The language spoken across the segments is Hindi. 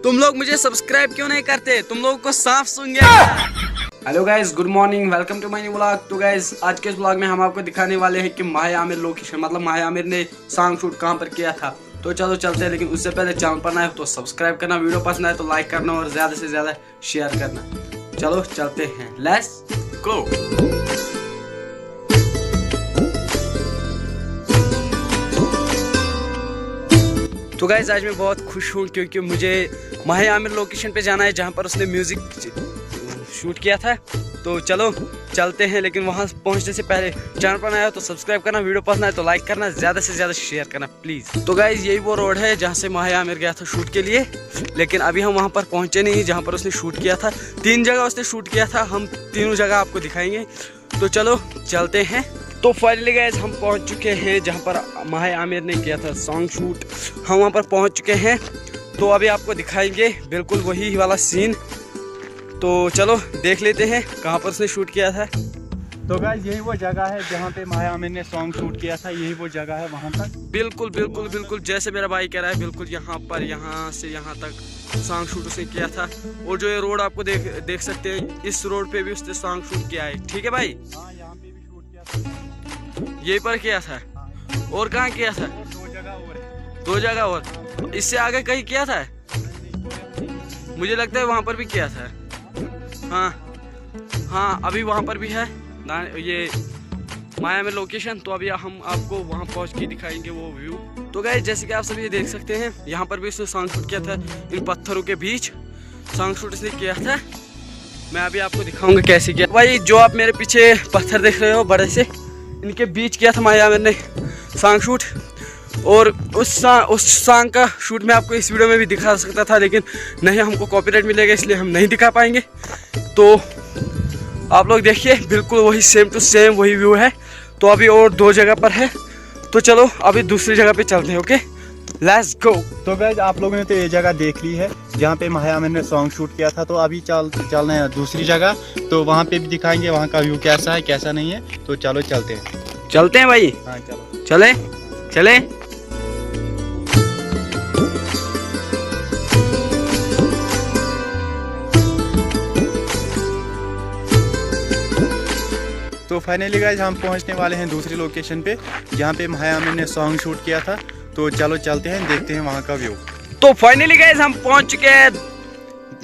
तुम लोग मुझे सब्सक्राइब क्यों नहीं करते? तुम लोगों को साफ सुन गया। Hello guys, good morning, welcome to my new vlog. तो गाइस आज के इस व्लॉग में हम आपको दिखाने वाले हैं कि माहिया आमिर लोकेशन मतलब माहिया आमिर ने सॉन्ग शूट कहाँ पर किया था। तो चलो चलते हैं, लेकिन उससे पहले चैनल पर नए हो तो सब्सक्राइब करना, वीडियो पसंद आए तो लाइक करना और ज्यादा से ज्यादा शेयर करना। चलो चलते हैं, लेट्स गो। तो गाइस आज मैं बहुत खुश हूँ क्योंकि मुझे माहिया आमिर लोकेशन पे जाना है जहाँ पर उसने म्यूजिक शूट किया था। तो चलो चलते हैं, लेकिन वहाँ पहुँचने से पहले चैनल पर नया हो तो सब्सक्राइब करना, वीडियो पसंद आए तो लाइक करना, ज़्यादा से ज़्यादा शेयर करना प्लीज़। तो गाइस यही वो रोड है जहाँ से माहिया आमिर गया था शूट के लिए, लेकिन अभी हम वहाँ पर पहुँचे नहीं जहाँ पर उसने शूट किया था। 3 जगह उसने शूट किया था, हम तीनों जगह आपको दिखाएंगे। तो चलो चलते हैं। तो फाइनली गाइस हम पहुंच चुके हैं जहां पर माहिया आमिर ने किया था सॉन्ग शूट। हम वहां पर पहुंच चुके हैं, तो अभी आपको दिखाएंगे बिल्कुल वही वाला सीन। तो चलो देख लेते हैं कहां पर उसने शूट किया था। तो गाइस यही वो जगह है जहां पे माहिया आमिर ने सॉन्ग शूट किया था, यही वो जगह है वहां तक। बिल्कुल बिल्कुल बिल्कुल जैसे मेरा भाई कह रहा है, बिल्कुल यहाँ पर यहाँ से यहाँ तक सॉन्ग शूट उसने किया था। और जो ये रोड आपको देख सकते हैं, इस रोड पे भी उसने सॉन्ग शूट किया है। ठीक है भाई, यहाँ पे भी शूट किया था, यहीं पर किया था। और कहाँ किया था? 2 जगह और। इससे आगे कहीं किया था? मुझे लगता है वहाँ पर भी किया था। हाँ अभी वहाँ पर भी है ये माहिया में लोकेशन। तो अभी हम आपको वहाँ पहुँच के दिखाएंगे वो व्यू। तो गाइस जैसे कि आप सभी देख सकते हैं, यहाँ पर भी उसने सॉन्ग शूट किया था। इन पत्थरों के बीच सॉन्ग शूट इसने किया था। मैं अभी आपको दिखाऊंगा कैसे किया। भाई जो आप मेरे पीछे पत्थर देख रहे हो बड़े से, इनके बीच किया था माहिया आमिर ने सॉन्ग शूट। और उस सॉन्ग का शूट मैं आपको इस वीडियो में भी दिखा सकता था, लेकिन नहीं, हमको कॉपीराइट मिलेगा इसलिए हम नहीं दिखा पाएंगे। तो आप लोग देखिए, बिल्कुल वही सेम टू सेम वही व्यू है। तो अभी और 2 जगह पर है, तो चलो अभी दूसरी जगह पे चलते हैं। Okay let's go. तो गाइस आप लोगों ने तो ये जगह देख ली है जहाँ पे माहिया आमिर ने सॉन्ग शूट किया था। तो अभी चल रहे हैं दूसरी जगह, तो वहाँ पे भी दिखाएंगे वहाँ का व्यू कैसा है कैसा नहीं है। तो चलो चलते हैं भाई। हाँ चलो चले। तो फाइनली गाइस हम पहुँचने वाले हैं दूसरी लोकेशन पे जहाँ पे माहिया आमिर ने सॉन्ग शूट किया था। तो चलो चलते हैं, देखते हैं वहाँ का व्यू। तो फाइनली गाइस हम पहुंच चुके हैं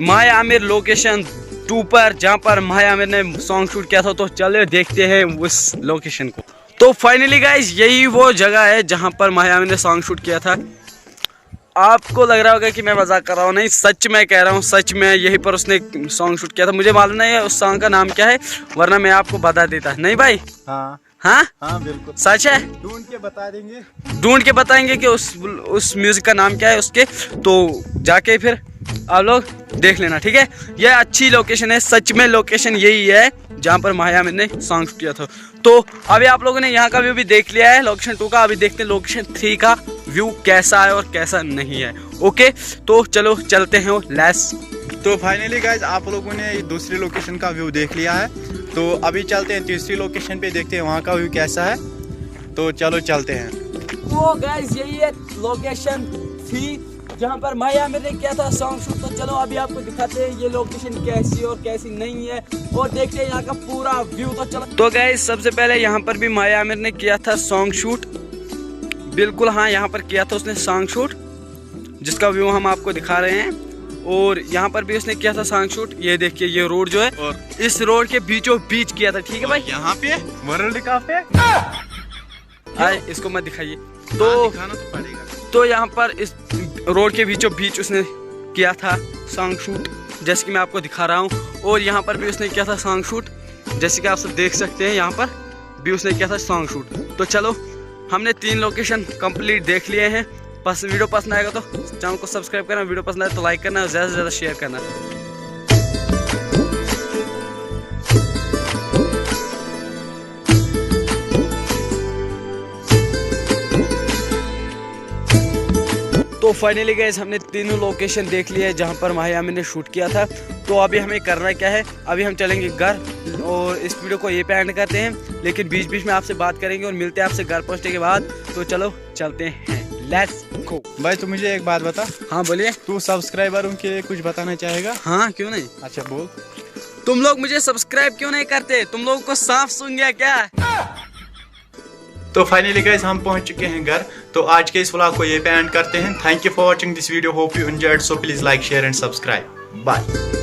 माहिया आमिर लोकेशन 2 पर, जहां पर माहिया आमिर ने सॉन्ग शूट किया था। तो चलो देखते हैं उस लोकेशन को। तो फाइनली गाइस यही वो जगह है जहां पर माहिया आमिर ने सॉन्ग शूट किया था। आपको लग रहा होगा कि मैं मजाक कर रहा हूँ, नहीं सच में कह रहा हूँ, सच में यहीं पर उसने सॉन्ग शूट किया था। मुझे मालूम नहीं है उस सॉन्ग का नाम क्या है, वरना मैं आपको बता देता। नहीं भाई? हाँ बिल्कुल सच है। ढूंढ के बताएंगे कि उस म्यूजिक का नाम क्या है उसके। तो जाके फिर आप लोग देख लेना, ठीक है। यह अच्छी लोकेशन है, सच में लोकेशन यही है जहाँ पर माहिया आमिर ने सॉन्ग शूट किया था। तो अभी आप लोगों ने यहाँ का व्यू भी देख लिया है लोकेशन 2 का। अभी देखते हैं लोकेशन 3 का व्यू कैसा है और कैसा नहीं है। ओके तो चलो चलते हैं, लेट्स। तो फाइनली गाइस आप लोगों ने दूसरी लोकेशन का व्यू देख लिया है, तो अभी चलते हैं तीसरी लोकेशन पे, देखते हैं वहाँ का व्यू कैसा है। तो चलो चलते हैं। वो गाइस यही है लोकेशन 3 जहाँ पर माहिया आमिर ने किया था सॉन्ग शूट। तो चलो अभी आपको दिखाते हैं ये लोकेशन कैसी और कैसी नहीं है, और देखते हैं यहाँ का पूरा व्यू। तो चलो। तो गाइस सबसे पहले यहाँ पर भी माहिया आमिर ने किया था सॉन्ग शूट। बिल्कुल हाँ, यहाँ पर किया था उसने सॉन्ग शूट, जिसका व्यू हम आपको दिखा रहे हैं। और यहाँ पर भी उसने किया था सॉन्ग शूट। ये देखिए ये रोड जो है, और इस रोड के बीचों बीच किया था। ठीक है भाई, यहाँ पे वर्ल्ड काफे इसको मत दिखाइए। तो दिखाना तो पड़ेगा। तो यहाँ पर इस रोड के बीचों बीच उसने किया था सॉन्ग शूट, जैसे कि मैं आपको दिखा रहा हूँ। और यहाँ पर भी उसने किया था सॉन्ग शूट, जैसे कि आप सब देख सकते हैं, यहाँ पर भी उसने किया था सॉन्ग शूट। तो चलो हमने 3 लोकेशन कंप्लीट देख लिए हैं। वीडियो पसंद आएगा तो चैनल को सब्सक्राइब करना, वीडियो पसंद आए तो लाइक करना और ज़्यादा से ज़्यादा शेयर करना। तो फाइनली गाइस हमने तीनों लोकेशन देख लिया है जहाँ पर माहिया आमिर ने शूट किया था। तो अभी हमें करना क्या है, अभी हम चलेंगे घर और इस वीडियो को ये पे एंड करते हैं, लेकिन बीच बीच में आपसे बात करेंगे और मिलते हैं आपसे घर पहुँचने के बाद। तो चलो चलते हैं। Let's go. भाई तू मुझे एक बात बता, हाँ बोलिए। तू सब्सक्राइबरों के लिए कुछ बताना चाहेगा? हाँ क्यों नहीं। अच्छा बोल। तुम लोग मुझे सब्सक्राइब क्यों नहीं करते? तुम लोगों को सांप सूंघ गया क्या? तो फाइनली गाइस हम पहुंच चुके हैं घर। तो आज के इस व्लॉग को ये पे एंड करते हैं। Thank you for watching this video, hope you enjoyed, so please like share and subscribe. Bye.